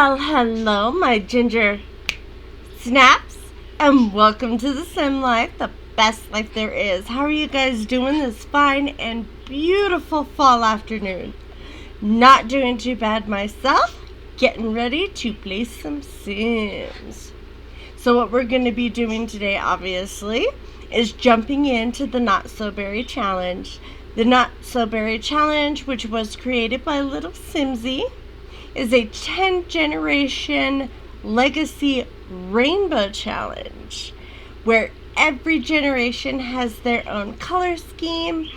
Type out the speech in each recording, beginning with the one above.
Well, hello, my ginger snaps, and welcome to the Sim Life, the best life there is. How are you guys doing this fine and beautiful fall afternoon? Not doing too bad myself, getting ready to play some Sims. So what we're going to be doing today, obviously, is jumping into the Not So Berry Challenge. The Not So Berry Challenge, which was created by Little Simsy, is a 10 generation legacy rainbow challenge where every generation has their own color scheme,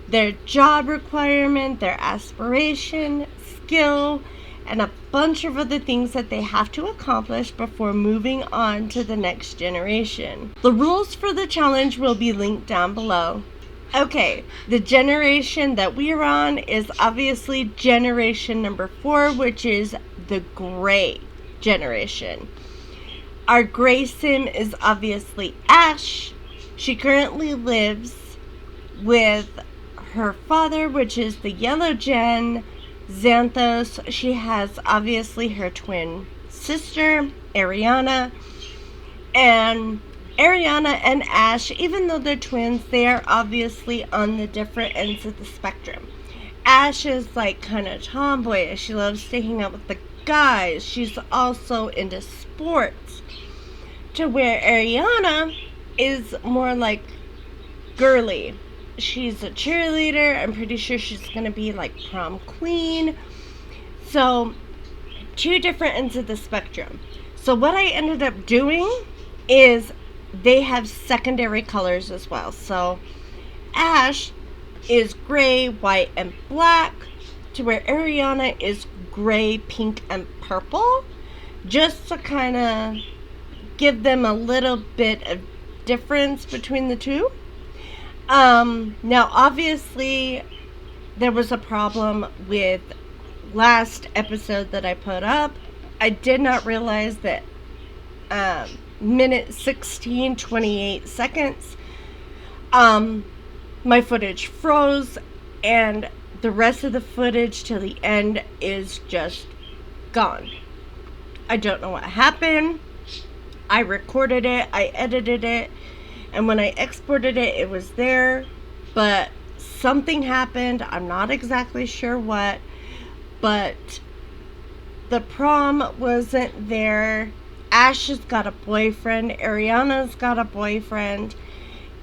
their job requirement, their aspiration, skill, and a bunch of other things that they have to accomplish before moving on to the next generation. The rules for the challenge will be linked down below. Okay, the generation that we are on is obviously generation number 4, which is the gray generation. Our gray sim is obviously Ash. She currently lives with her father, which is the yellow gen, Xanthos. She has obviously her twin sister, Ariana, and Ariana and Ash, even though they're twins, they are obviously on the different ends of the spectrum. Ash is like kind of tomboyish. She loves to hang out with the guys. She's also into sports. To where Ariana is more like girly. She's a cheerleader. I'm pretty sure she's going to be like prom queen. So, two different ends of the spectrum. So what I ended up doing is they have secondary colors as well. So Ash is gray, white, and black, to where Ariana is gray, pink, and purple, just to kind of give them a little bit of difference between the two. Now obviously there was a problem with last episode that I put up. I did not realize that minute 16:28 seconds my footage froze, and the rest of the footage till the end is just gone. I don't know what happened. I recorded it, I edited it, and when I exported it, it was there, but something happened. I'm not exactly sure what, but the prom wasn't there. Ash has got a boyfriend, Ariana's got a boyfriend,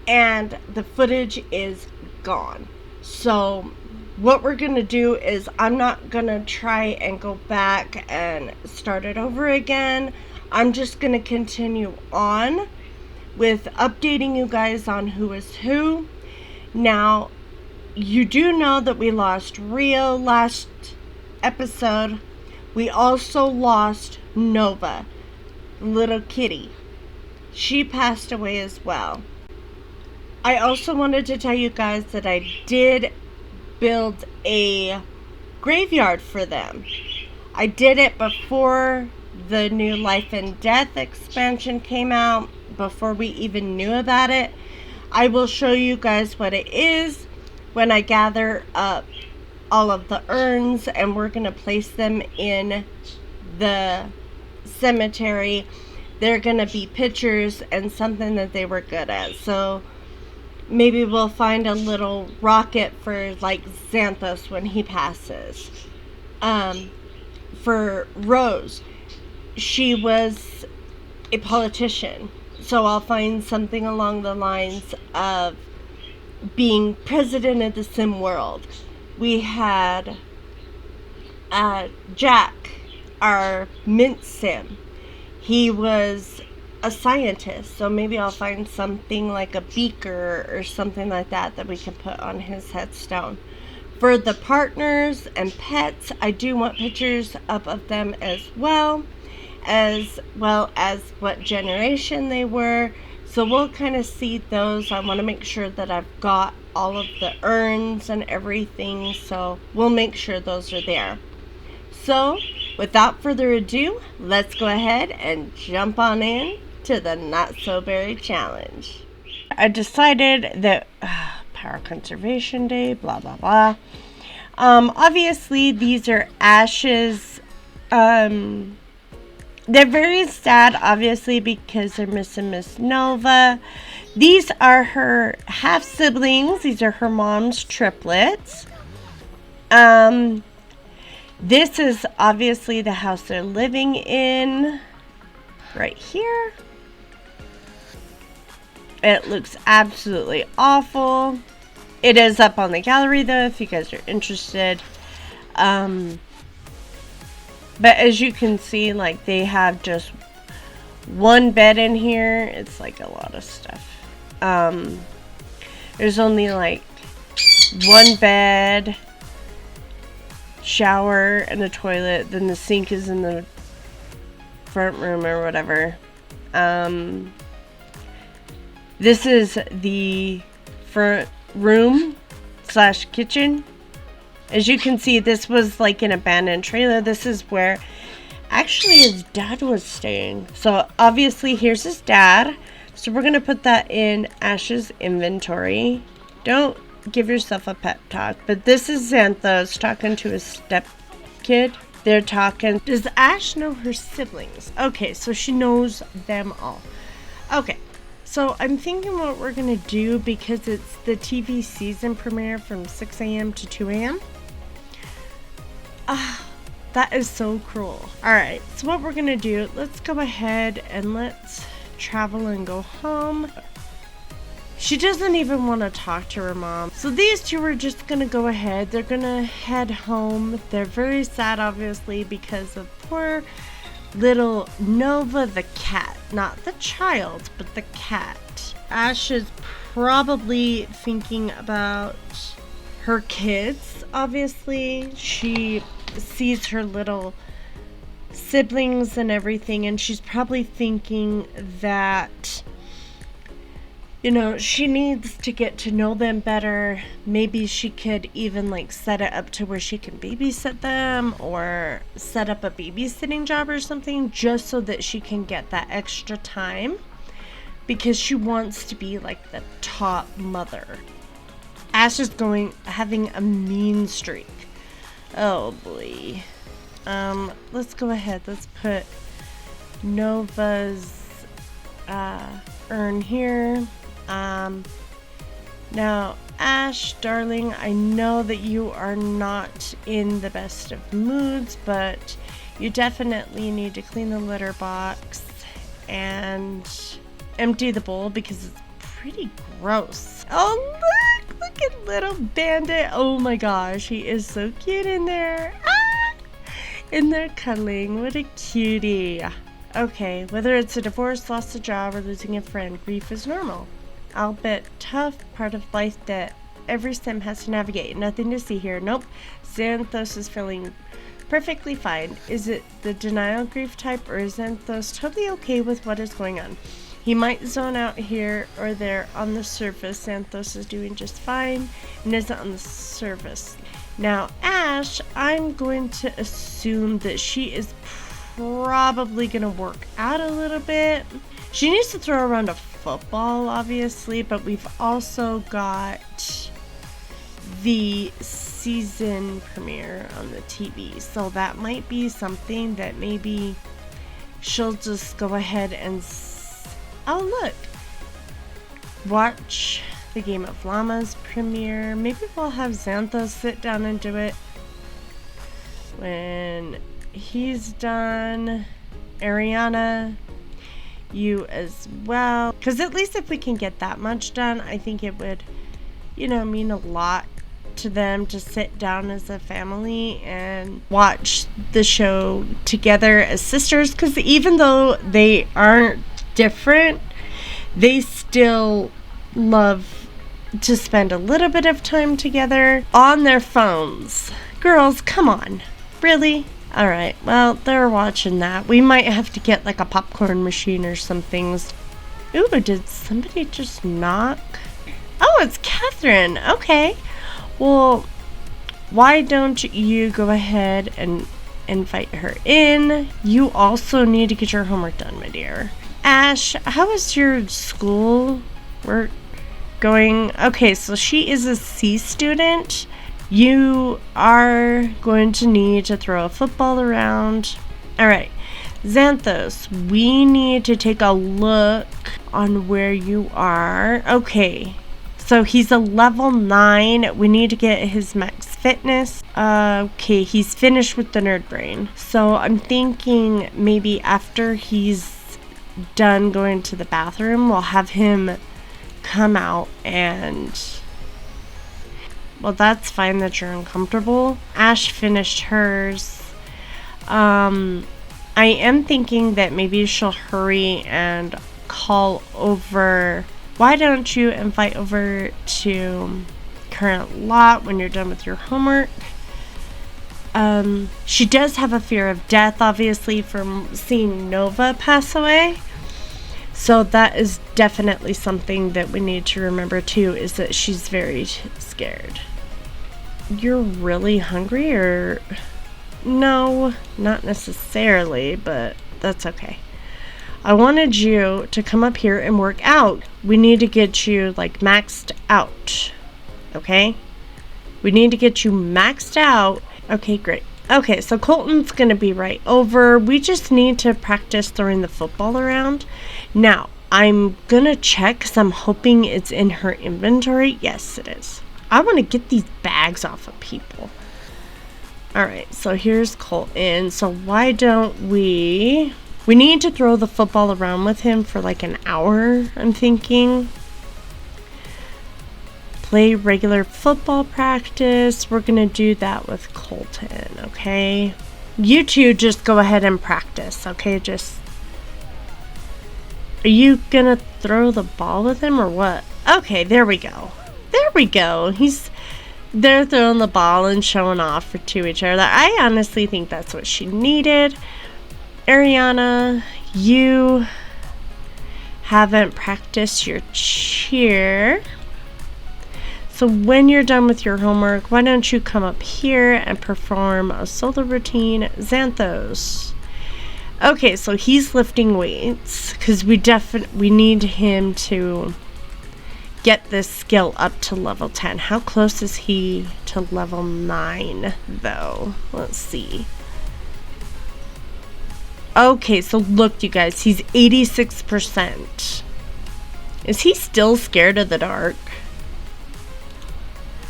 and the footage is gone. So what we're going to do is I'm not going to try and go back and start it over again. I'm just going to continue on with updating you guys on who is who. Now, you do know that we lost Rio last episode. We also lost Nova, little kitty. She passed away as well. I also wanted to tell you guys that I did build a graveyard for them. I did it before the new Life and Death expansion came out, before we even knew about it. I will show you guys what it is when I gather up all of the urns, and we're going to place them in the cemetery. They're gonna be pictures and something that they were good at. So maybe we'll find a little rocket for like Xanthos when he passes. For Rose, she was a politician, so I'll find something along the lines of being president of the sim world. We had Jack, our mint sim. He was a scientist, so maybe I'll find something like a beaker or something like that that we can put on his headstone. For the partners and pets, I do want pictures up of them as well as what generation they were. So we'll kind of see those. I want to make sure that I've got all of the urns and everything, so we'll make sure those are there. So without further ado, let's go ahead and jump on in to the Not So Berry Challenge. I decided that Power Conservation Day, blah blah blah. Obviously these are Ash's They're very sad, obviously, because they're missing Miss Nova. These are her half siblings. These are her mom's triplets. This is obviously the house they're living in. Right here. It looks absolutely awful. It is up on the gallery though, if you guys are interested. But as you can see, like, they have just one bed in here. It's like a lot of stuff. There's only like one bed, shower, and a toilet. Then the sink is in the front room or whatever. This is the front room slash kitchen. As you can see, this was like an abandoned trailer. This is where actually his dad was staying. So obviously here's his dad. So we're gonna put that in Ash's inventory. Don't give yourself a pep talk, but this is Xanthos talking to his step kid. They're talking. Does Ash know her siblings? Okay, so she knows them all. Okay, so I'm thinking what we're gonna do, because it's the TV season premiere from 6 a.m. to 2 a.m. That is so cruel. Alright, so what we're gonna do, let's go ahead and let's travel and go home. She doesn't even want to talk to her mom. So these two are just gonna go ahead. They're gonna head home. They're very sad, obviously, because of poor little Nova the cat. Not the child, but the cat. Ash is probably thinking about her kids, obviously. She sees her little siblings and everything, and she's probably thinking that, you know, she needs to get to know them better. Maybe she could even like set it up to where she can babysit them, or set up a babysitting job or something, just so that she can get that extra time, because she wants to be like the top mother. Ash is having a mean streak. Oh boy. Let's go ahead. Let's put Nova's urn here. Now, Ash, darling, I know that you are not in the best of moods, but you definitely need to clean the litter box and empty the bowl, because it's pretty gross. Oh, look at little Bandit. Oh my gosh, he is so cute in there. And they're cuddling. What a cutie. Okay, whether it's a divorce, loss of job, or losing a friend, grief is normal. I'll bet tough part of life that every sim has to navigate. Nothing to see here. Nope. Xanthos is feeling perfectly fine. Is it the denial grief type, or is Xanthos totally okay with what is going on? He might zone out here or there. On the surface, Xanthos is doing just fine and isn't on the surface. Now, Ash, I'm going to assume that she is probably going to work out a little bit. She needs to throw around a football, obviously, but we've also got the season premiere on the TV. So that might be something that maybe she'll just go ahead and... Oh, look! Watch the Game of Llamas premiere. Maybe we'll have Xanthos sit down and do it. When he's done, Ariana, you as well. Because at least if we can get that much done, I think it would, you know, mean a lot to them to sit down as a family and watch the show together as sisters. Because even though they aren't different, they still love to spend a little bit of time together on their phones. Girls, come on. Really? Alright, well, they're watching that. We might have to get like a popcorn machine or some things. Ooh, did somebody just knock? Oh, it's Catherine. Okay. Well, why don't you go ahead and invite her in? You also need to get your homework done, my dear. Ash, how is your school work going? Okay, so she is a C student. You are going to need to throw a football around. Alright, Xanthos, we need to take a look on where you are. Okay, so he's a level 9. We need to get his max fitness. Okay, he's finished with the nerd brain. So I'm thinking maybe after he's done going to the bathroom, we'll have him come out and... Well, that's fine that you're uncomfortable. Ash finished hers. I am thinking that maybe she'll hurry and call over. Why don't you invite over to current lot when you're done with your homework? She does have a fear of death, obviously, from seeing Nova pass away. So that is definitely something that we need to remember too, is that she's very scared. You're really hungry, or... No, not necessarily, but that's okay. I wanted you to come up here and work out. We need to get you, like, maxed out. Okay? We need to get you maxed out. Okay, great. Okay, so Colton's going to be right over. We just need to practice throwing the football around. Now, I'm going to check because I'm hoping it's in her inventory. Yes, it is. I want to get these bags off of people. Alright, so here's Colton. So why don't we need to throw the football around with him for like an hour, I'm thinking. Play regular football practice. We're going to do that with Colton, okay? You two just go ahead and practice, okay? Are you going to throw the ball with him or what? Okay, there we go. There we go. They're throwing the ball and showing off to each other. I honestly think that's what she needed. Ariana, you haven't practiced your cheer. So when you're done with your homework, why don't you come up here and perform a solo routine? Xanthos. Okay, so he's lifting weights because we need him to get this skill up to level 10. How close is he to level 9 though? Let's see. Okay, so look, you guys, he's 86%. Is he still scared of the dark?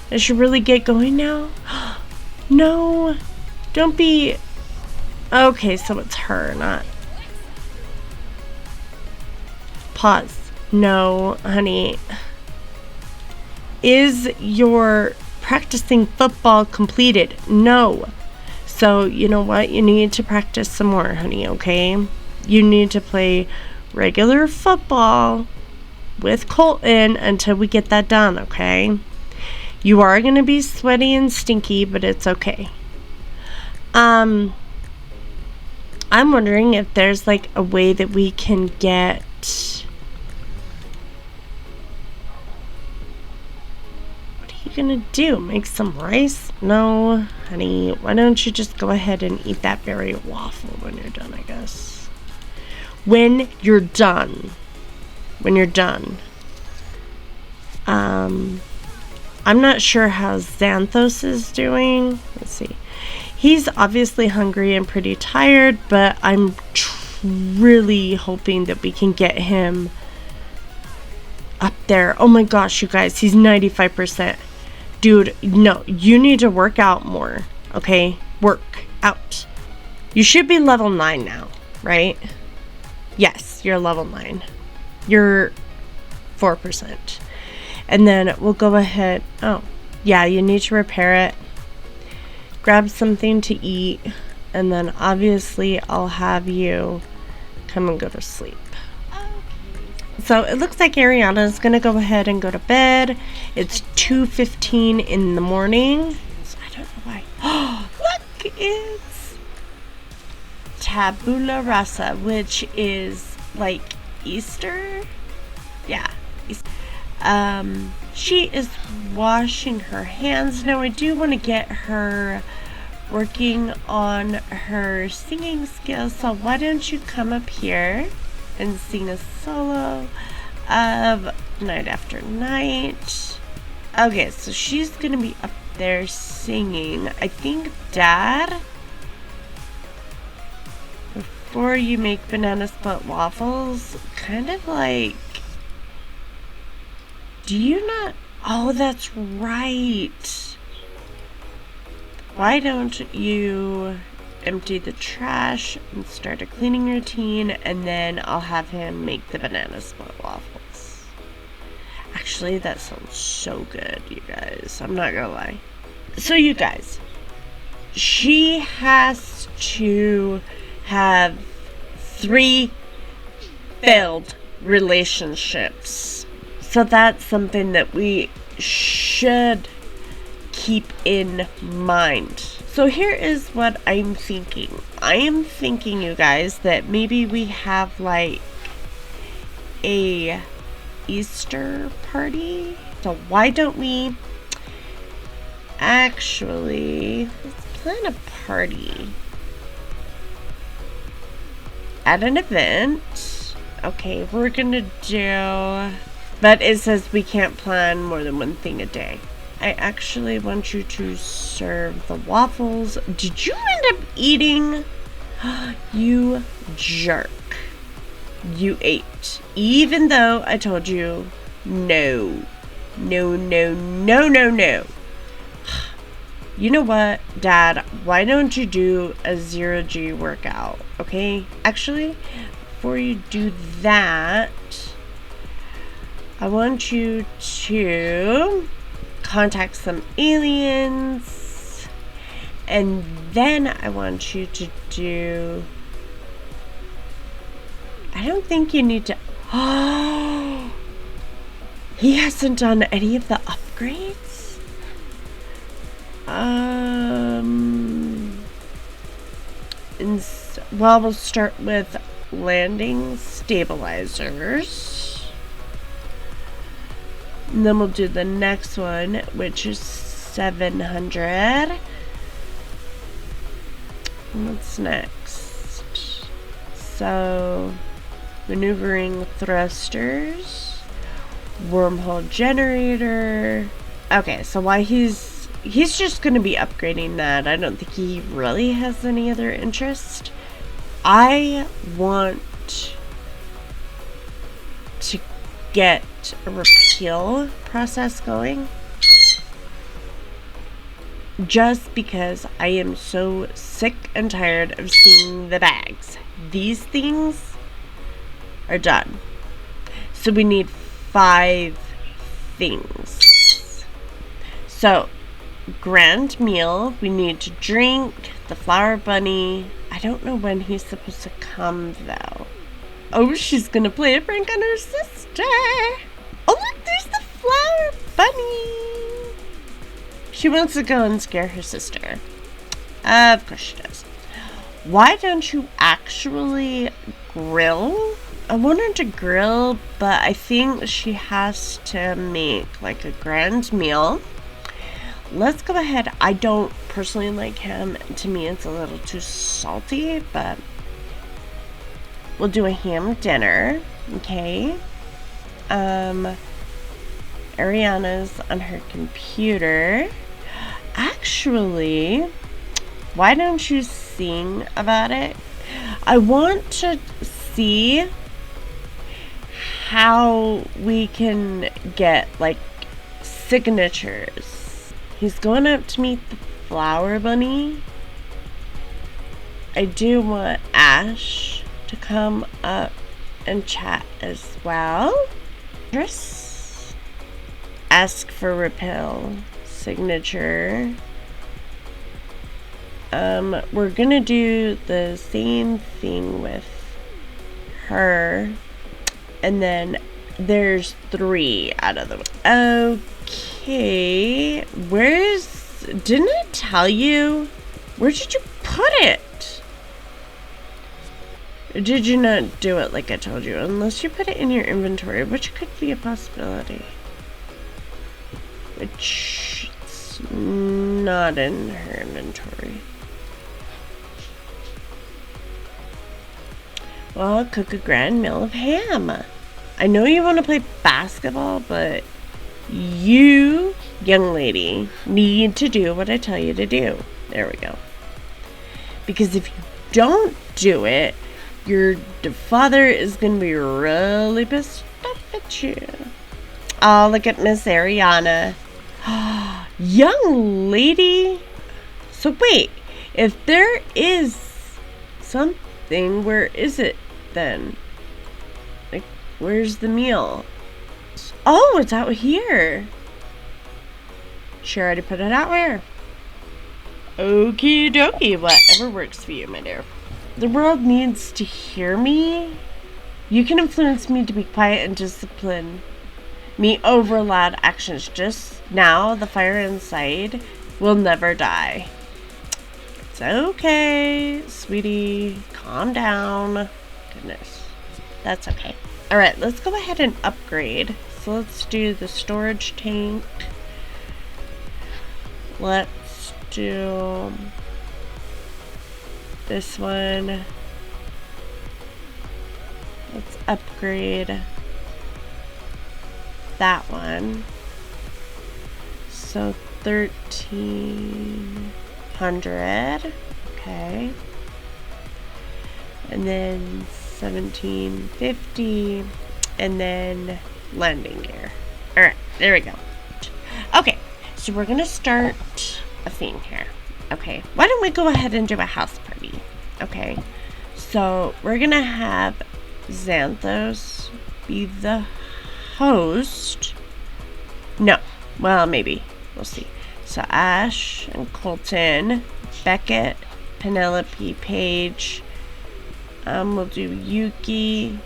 Does she really get going now? No, don't be. Okay, so it's her, not. Pause. No, honey. Is your practicing football completed? No. So, you know what? You need to practice some more, honey, okay? You need to play regular football with Colton until we get that done, okay? You are going to be sweaty and stinky, but it's okay. I'm wondering if there's like a way that we can get... Gonna do? Make some rice? No, honey. Why don't you just go ahead and eat that berry waffle when you're done, I guess. When you're done. I'm not sure how Xanthos is doing. Let's see. He's obviously hungry and pretty tired, but I'm really hoping that we can get him up there. Oh my gosh, you guys, he's 95%. Dude, no, you need to work out more, okay? Work out. You should be level 9 now, right? Yes, you're level 9. You're 4%. And then we'll go ahead. Oh, yeah, you need to repair it. Grab something to eat. And then obviously I'll have you come and go to sleep. So it looks like Ariana's going to go ahead and go to bed. It's 2:15 in the morning. So I don't know why. Oh, look, it's Tabula Rasa, which is like Easter. Yeah. Easter. She is washing her hands. Now I do want to get her working on her singing skills. So why don't you come up here and sing a solo of Night After Night. Okay, so she's gonna be up there singing. I think Dad before you make banana split waffles, kind of like, do you not? Oh, that's right. Why don't you empty the trash and start a cleaning routine, and then I'll have him make the banana split waffles. Actually, that sounds so good, you guys. I'm not gonna lie. So, you guys, she has to have 3 failed relationships. So that's something that we should keep in mind. So here is what I'm thinking. I am thinking, you guys, that maybe we have like a Easter party. So why don't we actually, let's plan a party at an event. Okay, we're gonna do, but it says we can't plan more than 1 thing a day. I actually want you to serve the waffles. Did you end up eating? You jerk. You ate. Even though I told you no. No, no, no, no, no. You know what, Dad? Why don't you do a 0G workout? Okay? Actually, before you do that, I want you to contact some aliens, and then I want you to do, I don't think you need to, oh, he hasn't done any of the upgrades? Well, we'll start with landing stabilizers. And then we'll do the next one, which is 700. What's next? So, maneuvering thrusters, wormhole generator. Okay, so why he's just going to be upgrading that. I don't think he really has any other interest. I want to get a repeal process going, just because I am so sick and tired of seeing the bags. These things are done. So we need 5 things. So, grand meal, we need to drink, the flower bunny. I don't know when he's supposed to come though. Oh, she's gonna play a prank on her sister. Oh, look, there's the flower bunny. She wants to go and scare her sister. Of course she does. Why don't you actually grill? I want her to grill, but I think she has to make like a grand meal. Let's go ahead. I don't personally like ham. To me, it's a little too salty, but we'll do a ham dinner. Okay. Ariana's on her computer. Actually, why don't you sing about it? I want to see how we can get like signatures. He's going up to meet the flower bunny. I do want Ash to come up and chat as well. Ask for repel signature. We're gonna do the same thing with her, and then there's 3 out of the way. Okay, didn't I tell you? Where did you put it? Or did you not do it like I told you? Unless you put it in your inventory, which could be a possibility. Which it's not in her inventory. Well, cook a grand meal of ham. I know you want to play basketball, but you, young lady, need to do what I tell you to do. There we go. Because if you don't do it, Your father is gonna be really pissed off at you. Oh, look at Miss Ariana. Young lady. So wait, if there is something, where is it then? Like, where's the meal? Oh, it's out here. She already put it out here. Okie dokie, whatever works for you, my dear. The world needs to hear me. You can influence me to be quiet and discipline me over loud actions. Just now, the fire inside will never die. It's okay, sweetie. Calm down. Goodness. That's okay. Alright, let's go ahead and upgrade. So let's do the storage tank. Let's do this one. Let's upgrade that one. So 1300. Okay. And then 1750. And then landing gear. Alright, there we go. Okay, so we're gonna start a theme here. Okay, why don't we go ahead and do a house party? Okay, so we're gonna have Xanthos be the host. No, well, maybe. We'll see. So Ash and Colton, Beckett, Penelope, Paige. We'll do Yuki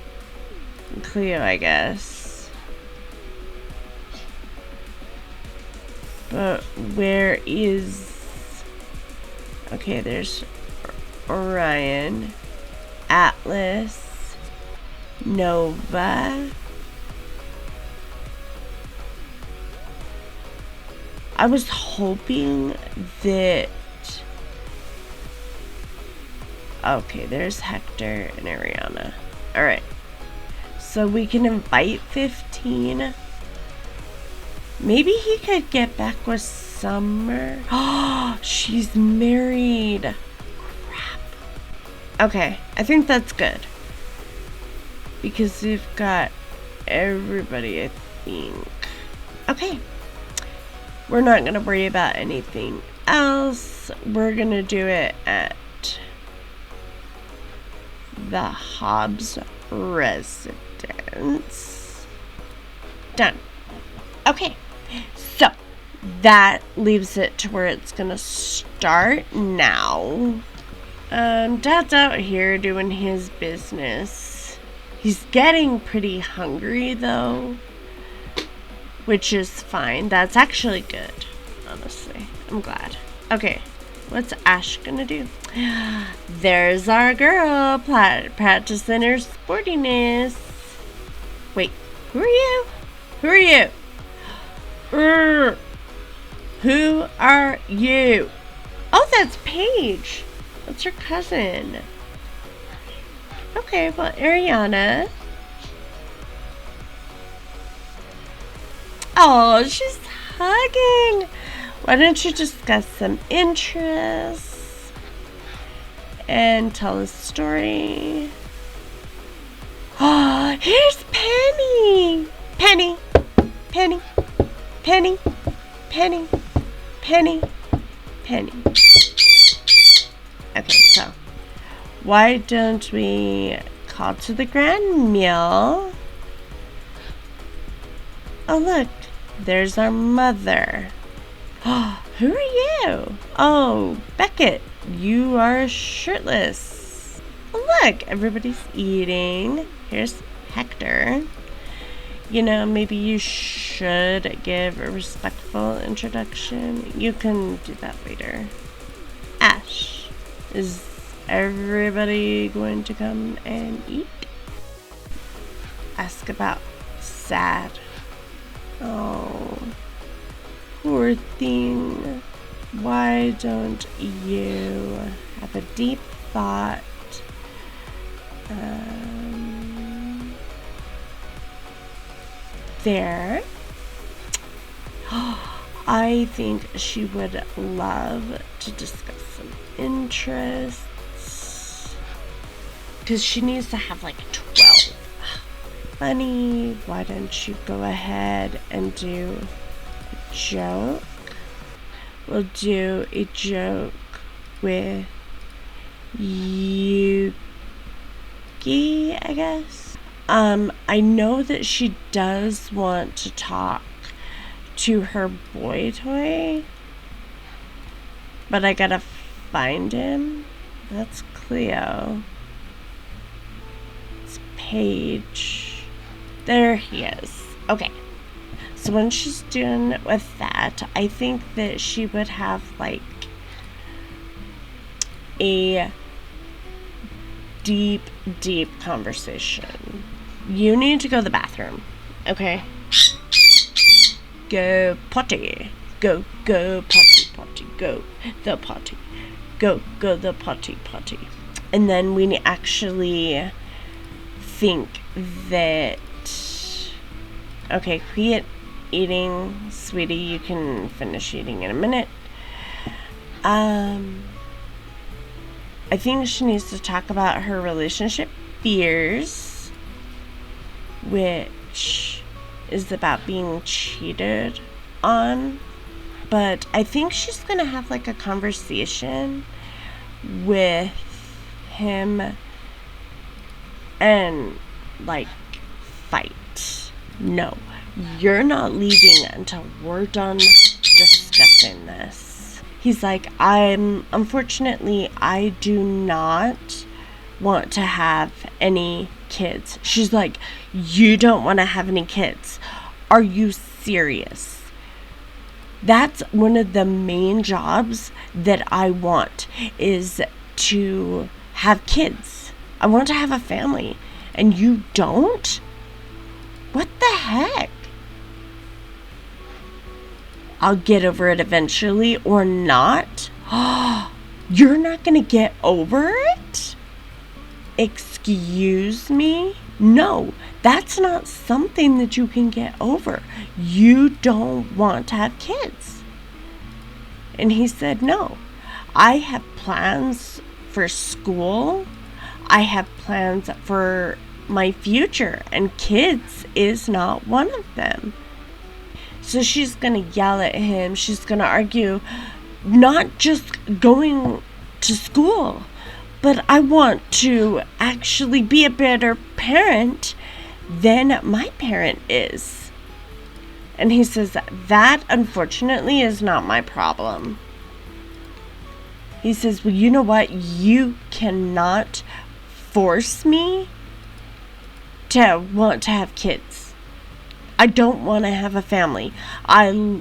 and Cleo, I guess. But where is... Okay, there's Orion, Atlas, Nova. I was hoping that... Okay, there's Hector and Ariana. Alright. So we can invite 15. Maybe he could get back with Summer. Oh, she's married. Crap. Okay, I think that's good. Because we've got everybody, I think. Okay. We're not going to worry about anything else. We're going to do it at the Hobbs residence. Done. Okay. So, that leaves it to where it's going to start now. Dad's out here doing his business. He's getting pretty hungry, though. Which is fine. That's actually good, honestly. I'm glad. Okay, what's Ash gonna do? There's our girl practicing her sportiness. Wait, who are you? Who are you? Who are you? Oh, that's Paige. That's her cousin. Okay, well, Ariana. Oh, she's hugging. Why don't you discuss some interests and tell a story? Oh, here's Penny. Penny. Penny. Penny. Penny. Penny. Penny. Okay, so why don't we call to the grand meal? Oh, look. There's our mother. Oh, who are you? Oh, Beckett. You are shirtless. Oh, look. Everybody's eating. Here's Hector. You know, maybe you should give a respectful introduction. You can do that later. Ash. Is everybody going to come and eat? Ask about Sad. Oh, poor thing. Why don't you have a deep thought? There. I think she would love to discuss some interests. Because she needs to have like 12. Bunny, why don't you go ahead and do a joke? We'll do a joke with Yuki, I guess. I know that she does want to talk to her boy toy, but I gotta find him. That's Cleo. It's Paige. There he is. Okay. So when she's done with that, I think that she would have like a deep conversation. You need to go to the bathroom, okay? Go potty. Go potty, go the potty. Go the potty. And then we actually think that, okay, quit eating, sweetie, you can finish eating in a minute. I think she needs to talk about her relationship fears, which is about being cheated on. But I think she's gonna have like a conversation with him and like fight. No, you're not leaving until we're done discussing this. He's like, unfortunately, I do not want to have any kids. She's like, you don't want to have any kids. Are you serious? That's one of the main jobs that I want, is to have kids. I want to have a family. And you don't? What the heck? I'll get over it eventually or not. You're not going to get over it? Excuse me? No, that's not something that you can get over. You don't want to have kids. And he said, no, I have plans for school. I have plans for my future, and kids is not one of them. So she's going to yell at him. She's going to argue, not just going to school, but I want to actually be a better parent than my parent is. And he says, that unfortunately is not my problem. He says, well, you know what? You cannot force me to want to have kids. I don't want to have a family. I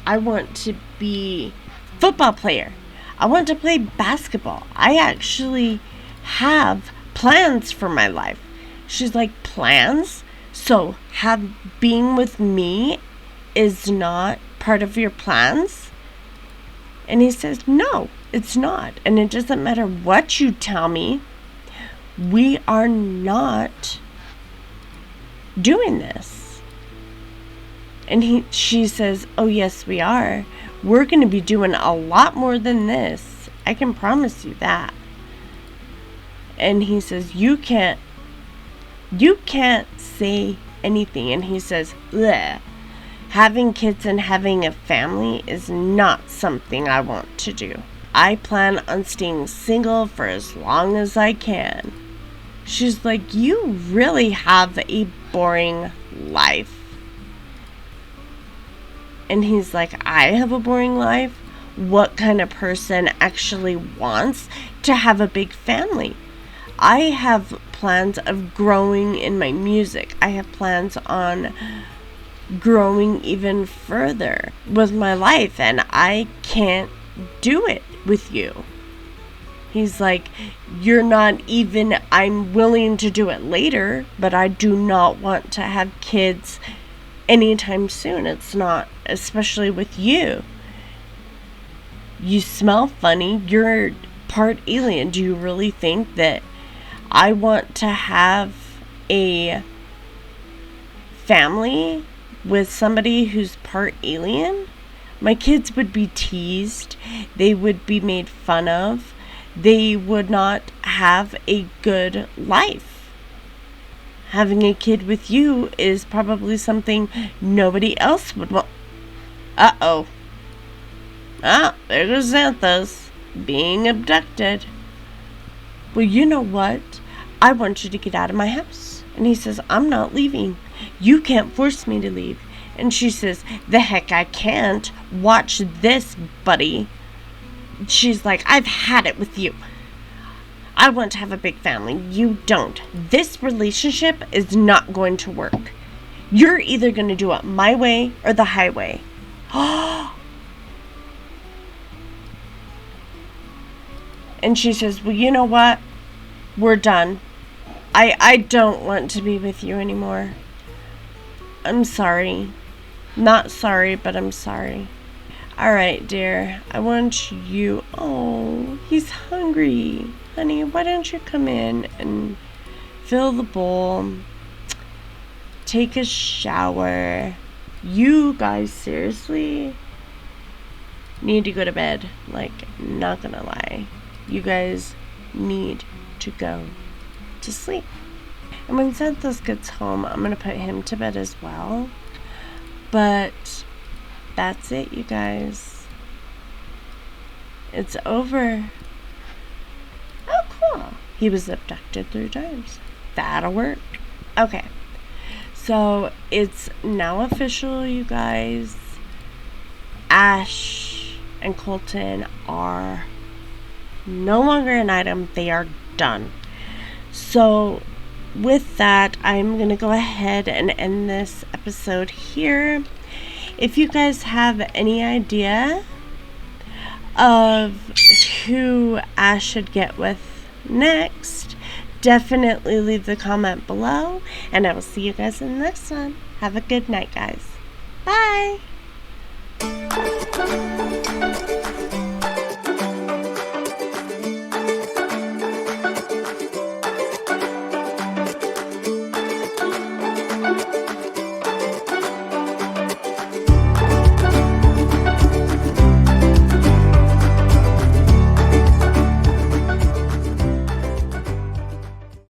want to be a football player. I want to play basketball. I actually have plans for my life. She's like, plans? So being with me is not part of your plans? And he says, no, it's not. And it doesn't matter what you tell me. We are not doing this. And she says, oh yes, we are. We're going to be doing a lot more than this. I can promise you that. And he says, you can't say anything. And he says, bleh. Having kids and having a family is not something I want to do. I plan on staying single for as long as I can. She's like, you really have a boring life. And he's like, I have a boring life? What kind of person actually wants to have a big family? I have plans of growing in my music. I have plans on growing even further with my life, and I can't do it with you. He's like, you're not even, I'm willing to do it later, but I do not want to have kids anytime soon. It's not, especially with you. You smell funny. You're part alien. Do you really think that I want to have a family with somebody who's part alien? My kids would be teased. They would be made fun of. they would not have a good life. Having a kid with you is probably something nobody else would want. Uh-oh. Ah, there goes Xanthos being abducted. Well, you know what? I want you to get out of my house. And he says, I'm not leaving. You can't force me to leave. And she says, the heck I can't. Watch this, buddy. She's like, I've had it with you. I want to have a big family. You don't. This relationship is not going to work. You're either going to do it my way or the highway. And she says, well, you know what? We're done. I don't want to be with you anymore. I'm sorry. Not sorry, but I'm sorry. Alright, dear. I want you... Oh, he's hungry. Honey, why don't you come in and fill the bowl? Take a shower. You guys seriously need to go to bed. Like, not gonna lie. You guys need to go to sleep. And when Xanthos gets home, I'm gonna put him to bed as well. But that's it, you guys. It's over. Oh, cool. He was abducted 3 times. That'll work. Okay. So it's now official, you guys. Ash and Colton are no longer an item. They are done. So with that, I'm going to go ahead and end this episode here. If you guys have any idea of who Ash should get with next, definitely leave the comment below. And I will see you guys in the next one. Have a good night, guys. Bye.